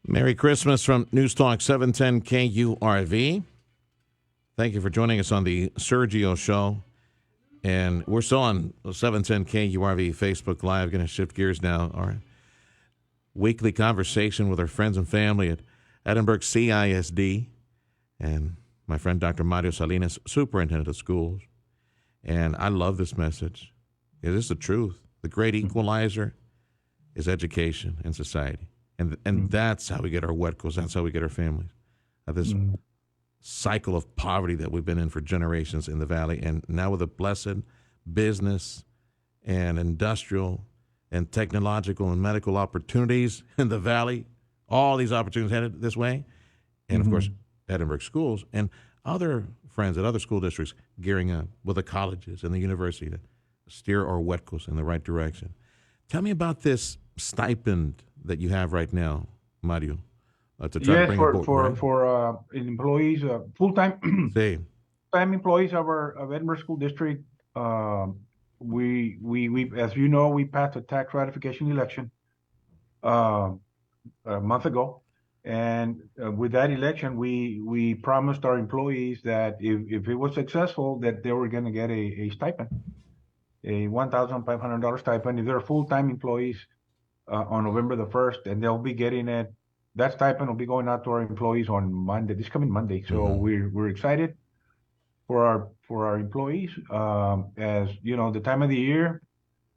Merry Christmas from News Talk 710 KURV. Thank you for joining us on the Sergio Show. And we're still on 710 KURV Facebook Live. Going to shift gears now. Our weekly conversation with our friends and family at Edinburg CISD. And my friend Dr. Mario Salinas, Superintendent of Schools. And I love this message. It is the truth. The great equalizer is education in society. And that's how we get our WETCOs. That's how we get our families. This cycle of poverty that we've been in for generations in the Valley. And now with the blessed business and industrial and technological and medical opportunities in the Valley, all these opportunities headed this way. And, of course, Edinburg schools and other friends at other school districts gearing up with the colleges and the university to steer our WETCOs in the right direction. Tell me about this stipend that you have right now, Mario, to try to bring for employees, full-time time employees of Edinburg School District. We as you know, we passed a tax ratification election a month ago, and with that election, we promised our employees that if it was successful, that they were going to get a stipend, a $1,500 stipend if they're full-time employees. On November the 1st, and they'll be getting it. That stipend will be going out to our employees on Monday, this coming Monday. So we're excited for our employees. As you know, the time of the year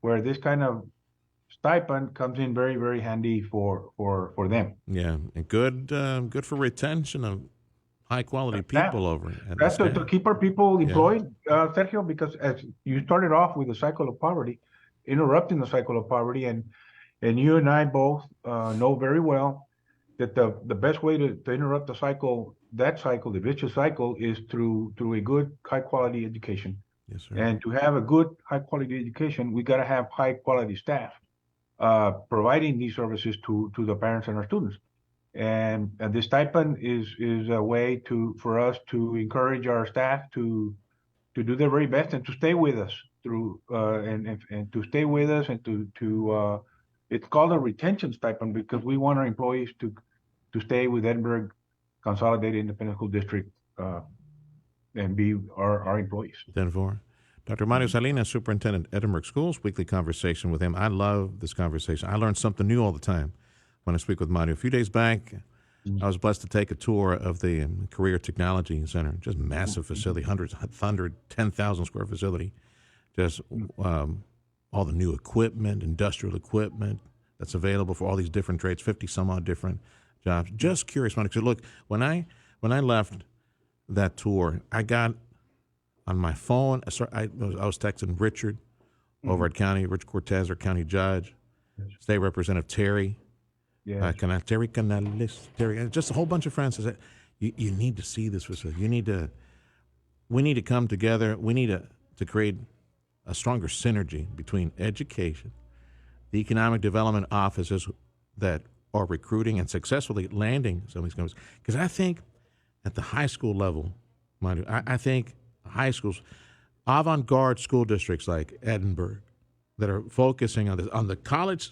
where this kind of stipend comes in very, very handy for them. Yeah, and good for retention of high quality people over. That's to keep our people employed, Sergio, because as you started off with the cycle of poverty, interrupting the cycle of poverty, and you and I both know very well that the best way to interrupt the cycle, the vicious cycle, is through a good, high-quality education. Yes, sir. And to have a good, high-quality education, we got to have high-quality staff providing these services to the parents and our students. And this stipend is a way for us to encourage our staff to do their very best and to stay with us through and to stay with us and to it's called a retention stipend because we want our employees to stay with Edinburg Consolidated Independent School District and be our employees. 10-4. Dr. Mario Salinas, Superintendent, Edinburg Schools, weekly conversation with him. I love this conversation. I learn something new all the time when I speak with Mario. A few days back, I was blessed to take a tour of the Career Technology Center, just massive facility, 110,000 square facility, just all the new equipment, industrial equipment that's available for all these different trades, 50 some odd different jobs. Just curious, Monica. So look, when I left that tour, I got on my phone. I was texting Richard over at County, Rich Cortez, our county judge, State Representative Terry, Terry Canales, Terry, just a whole bunch of friends. Said, you need to see this facility. We need to come together. We need to create a stronger synergy between education, the economic development offices that are recruiting and successfully landing some of these companies. Because I think at the high school level, I think high schools, avant-garde school districts like Edinburg that are focusing on the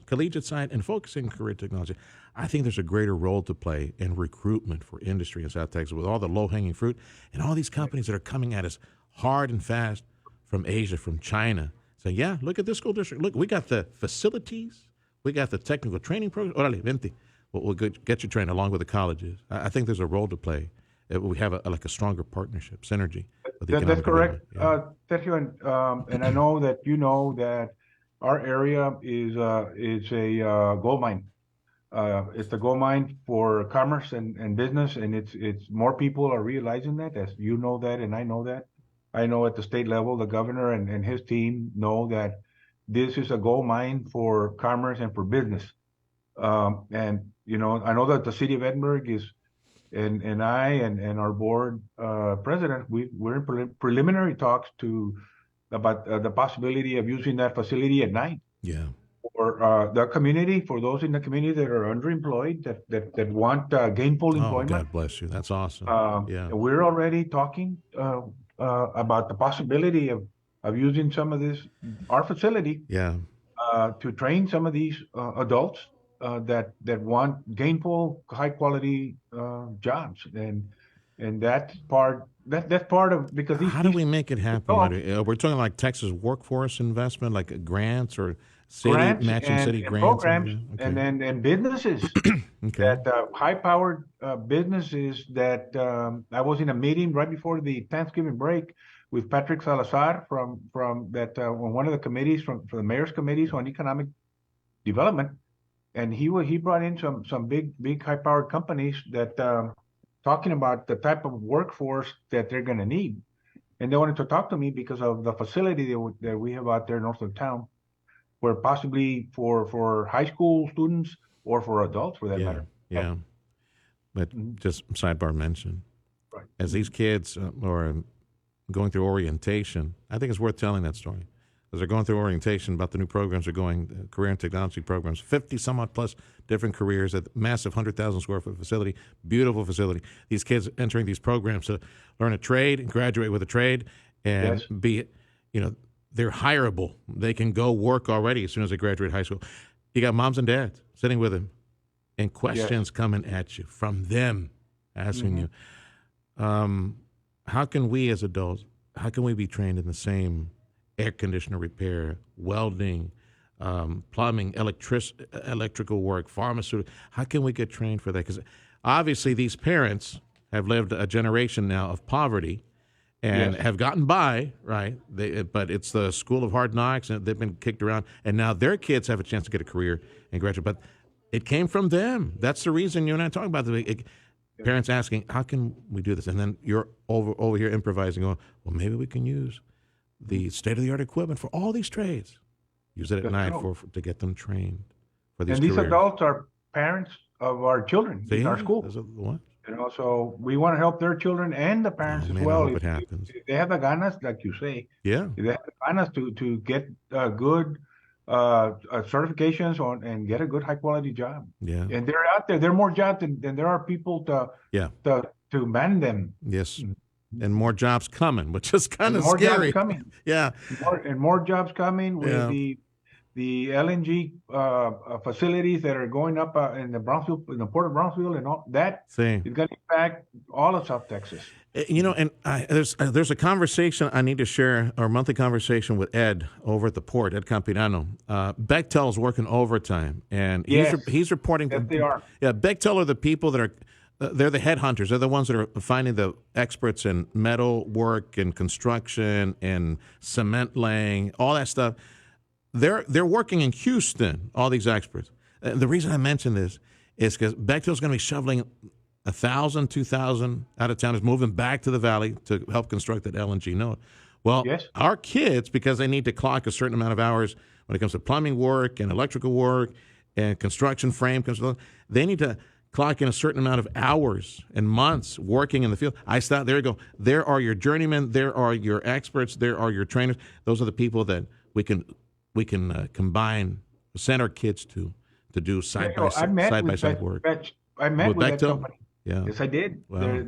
collegiate side and focusing on career technology, I think there's a greater role to play in recruitment for industry in South Texas with all the low-hanging fruit and all these companies that are coming at us hard and fast from Asia, from China, saying, yeah, look at this school district. Look, we got the facilities. We got the technical training program. Orale, vente. We'll get you trained along with the colleges. I think there's a role to play. We have a stronger partnership, synergy. That's correct, Sergio. And I know that you know that our area is a gold mine. It's a gold mine for commerce and business, and it's more people are realizing that, as you know that, and I know that. I know at the state level, the governor and his team know that this is a gold mine for commerce and for business. And, you know, I know that the city of Edinburg is, and I and our board president, we're in preliminary talks about the possibility of using that facility at night. Yeah. For the community, for those in the community that are underemployed, that want gainful employment. God bless you. That's awesome. We're already talking about the possibility of using some of our facility to train some of these adults that want gainful, high quality jobs, and that's part of because How do we make it happen, adults, Mario? We're talking like Texas workforce investment, like grants or city grants matching city and grants. programs, Okay. and businesses Okay. that high-powered businesses that I was in a meeting right before the Thanksgiving break with Patrick Salazar from that on one of the committees from the mayor's committees on economic development, and he brought in some big high-powered companies that talking about the type of workforce that they're going to need, and they wanted to talk to me because of the facility that we have out there north of town, where possibly for high school students or for adults for that Yeah. matter. Yeah. But Mhm. just sidebar mention, Right. as these kids are going through orientation, I think it's worth telling that story. As they're going through orientation about the new programs are going, career and technology programs, 50 some odd plus different careers at massive 100,000 square foot facility, beautiful facility. These kids entering these programs to learn a trade and graduate with a trade and Yes. be, they're hireable. They can go work already as soon as they graduate high school. You got moms and dads sitting with them and questions coming at you from them asking Mhm. you, how can we as adults, how can we be trained in the same air conditioner repair, welding, plumbing, electrical work, pharmaceutical? How can we get trained for that? Because obviously these parents have lived a generation now of poverty and Yes. have gotten by, right? But it's the school of hard knocks, and they've been kicked around, and now their kids have a chance to get a career and graduate. But it came from them. That's the reason you and I talk about the parents asking, "How can we do this?" And then you're over here improvising, going, "Well, maybe we can use the state of the art equipment for all these trades. Use it at That's night true. for to get them trained for these And these careers." adults are parents of our children in our See, school. those are the ones. So we want to help their children and the Oh parents as man, I well. hope it happens. If they have the ganas, like you say, Yeah, if they have the ganas to get good certifications on and get a good high quality job. yeah, And they're out there. There are more jobs than there are people yeah. to man them. Yes, Mhm. and more jobs coming, which is kind And of more jobs scary. coming. Yeah, More jobs coming with yeah. the LNG facilities that are going up in the Brownsville, in the port of Brownsville, and all that See, is going to impact all of South Texas. and there's a conversation I need to share, our monthly conversation with Ed over at the port, Ed Campirano. Bechtel's working overtime, and Yes, he's reporting. yes, they are. Yeah, Bechtel are the people that are. They're the headhunters. They're the ones that are finding the experts in metal work and construction and cement laying, all that stuff. They're working in Houston, all these experts. The reason I mention this is because Bechtel's going to be shoveling 1,000, 2,000 out of town, is moving back to the valley to help construct that LNG node. Well, Yes. our kids, because they need to clock a certain amount of hours when it comes to plumbing work and electrical work and construction frame, they need to clock in a certain amount of hours and months working in the field. I thought, there you go. There are your journeymen. There are your experts. There are your trainers. Those are the people that we can combine, send our kids to do side by side work. I met With with that Bechtel? company. Yeah. Yes, I did. Wow.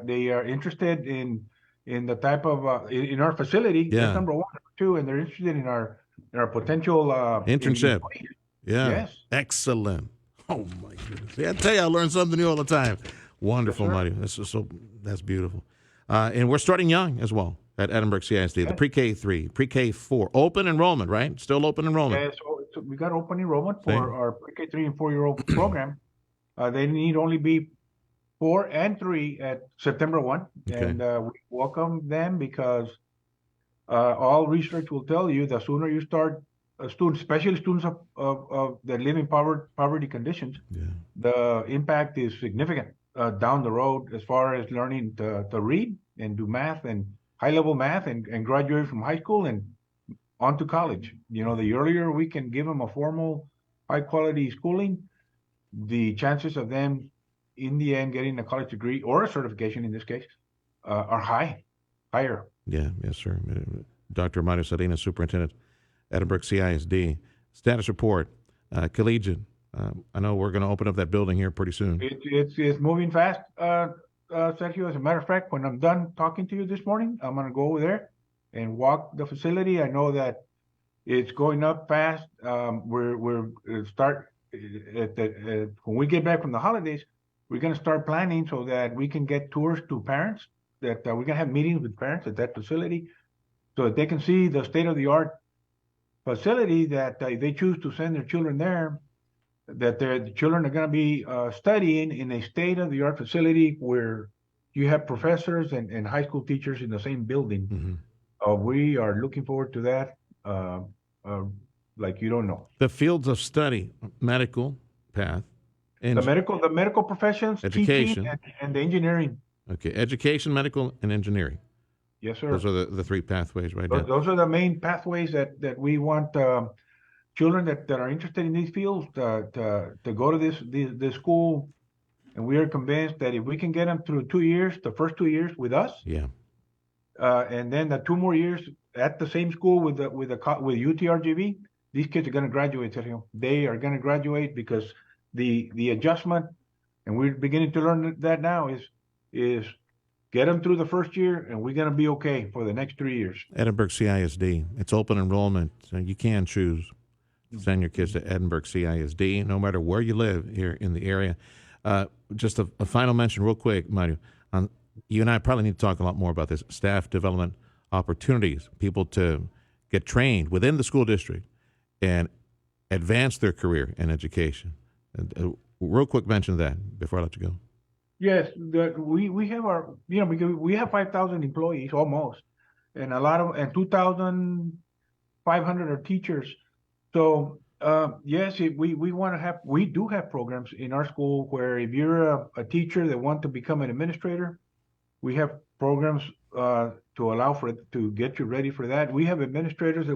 They are interested in the type of in our facility. Yeah. That's number one. Number two, and they're interested in our potential Internship. employees. Yeah. Yes. Excellent. Oh my goodness. See, I tell you, I learn something new all the time. Wonderful, Yes, sir. Mario. That's beautiful. And we're starting young as well at Edinburg CISD, the Yes. pre-K 3, pre-K 4, open enrollment, right? Still open enrollment. Yeah, so we got open enrollment Same. for our pre-K 3 and 4-year-old program. They need only be 4 and 3 at September 1, Okay. and we welcome them because all research will tell you the sooner you start students, especially students of that live in poverty conditions, Yeah. the impact is significant down the road as far as learning to read and do math and high-level math and graduate from high school and on to college. The earlier we can give them a formal, high-quality schooling, the chances of them in the end getting a college degree or a certification in this case are higher. Yeah, yes, sir. Dr. Mario Salinas, Superintendent, Edinburg CISD. Status report, collegiate. I know we're going to open up that building here pretty soon. It's moving fast, Sergio. As a matter of fact, when I'm done talking to you this morning, I'm going to go over there and walk the facility. I know that it's going up fast. We're start when we get back from the holidays, we're going to start planning so that we can get tours to parents, that we're going to have meetings with parents at that facility so that they can see the state-of-the-art facility that if they choose to send their children there, that the children are going to be studying in a state-of-the-art facility where you have professors and high school teachers in the same building. We are looking forward to that, like you don't know. The fields of study, medical path, The medical professions, education, teaching, and the engineering. Okay, education, medical, and engineering. Yes, sir. Those are the three pathways right now. Those are the main pathways that we want children that are interested in these fields to go to this school. And we are convinced that if we can get them through 2 years, the first 2 years with us, Yeah. And then the 2 more years at the same school with UTRGV, these kids are going to graduate, Sergio. They are going to graduate because the adjustment, and we're beginning to learn that now, is get them through the first year, and we're going to be okay for the next 3 years. Edinburg CISD. It's open enrollment. So you can choose to send your kids to Edinburg CISD, no matter where you live here in the area. Just a final mention real quick, Mario. You and I probably need to talk a lot more about this. Staff development opportunities, people to get trained within the school district and advance their career in education. Real quick mention of that before I let you go. Yes, we have our, because we have 5,000 employees almost, and 2,500 are teachers. So yes, we do have programs in our school where if you're a teacher that want to become an administrator, we have programs to allow to get you ready for that. We have administrators that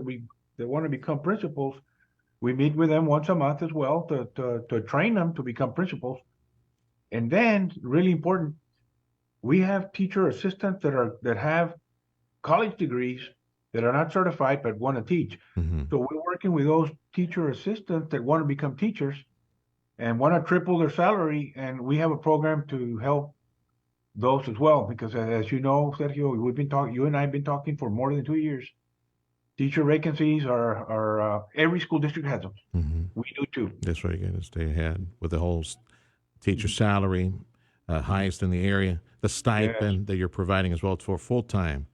want to become principals. We meet with them once a month as well to train them to become principals. And then, really important, we have teacher assistants that have college degrees that are not certified but want to teach. So we're working with those teacher assistants that want to become teachers and want to triple their salary, and we have a program to help those as well. Because as you know, Sergio, you and I have been talking for more than 2 years. Teacher vacancies are every school district has them. We do too. That's right. You got to stay ahead with the whole teacher salary, highest in the area, the stipend that you're providing as well for full-time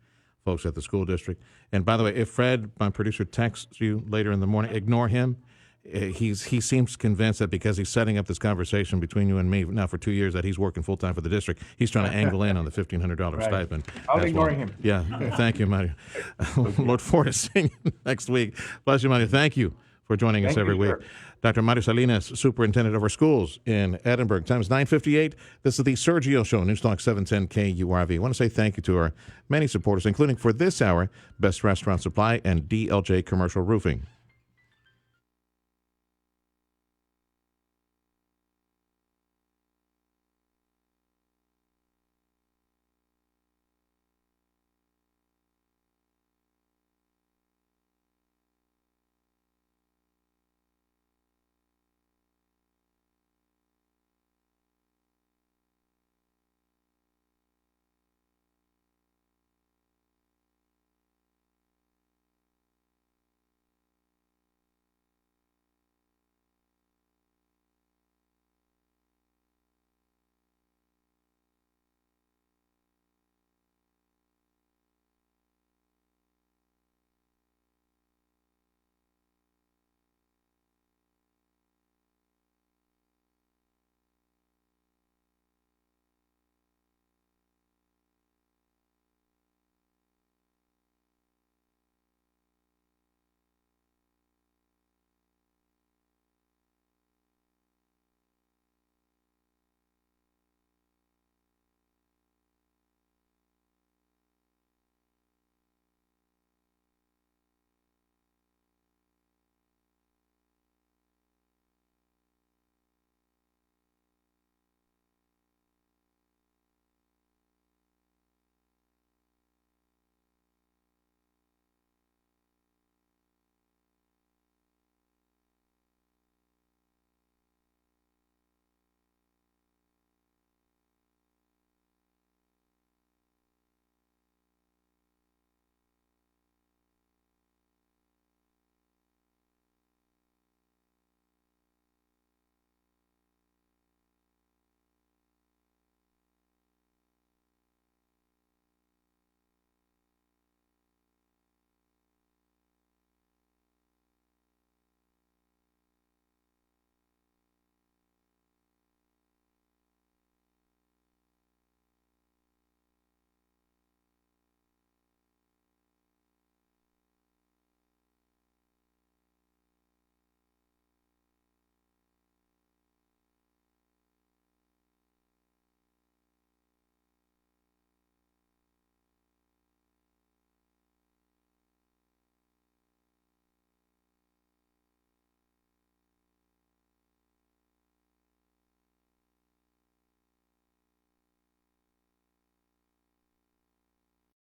folks at the school district. And by the way, if Fred, my producer, texts you later in the morning, ignore him. He seems convinced that because he's setting up this conversation between you and me now for 2 years that he's working full-time for the district, he's trying to angle in on the $1,500 stipend. I'll ignore him. Yeah. Thank you, Mario. Look forward to seeing you next week. Bless you, Mario. Thank you for joining us every week. Dr. Mario Salinas, Superintendent of our schools in Edinburg. Time is 9:58. This is the Sergio Show, News Talk 710 KURV. I want to say thank you to our many supporters, including for this hour, Best Restaurant Supply and DLJ Commercial Roofing.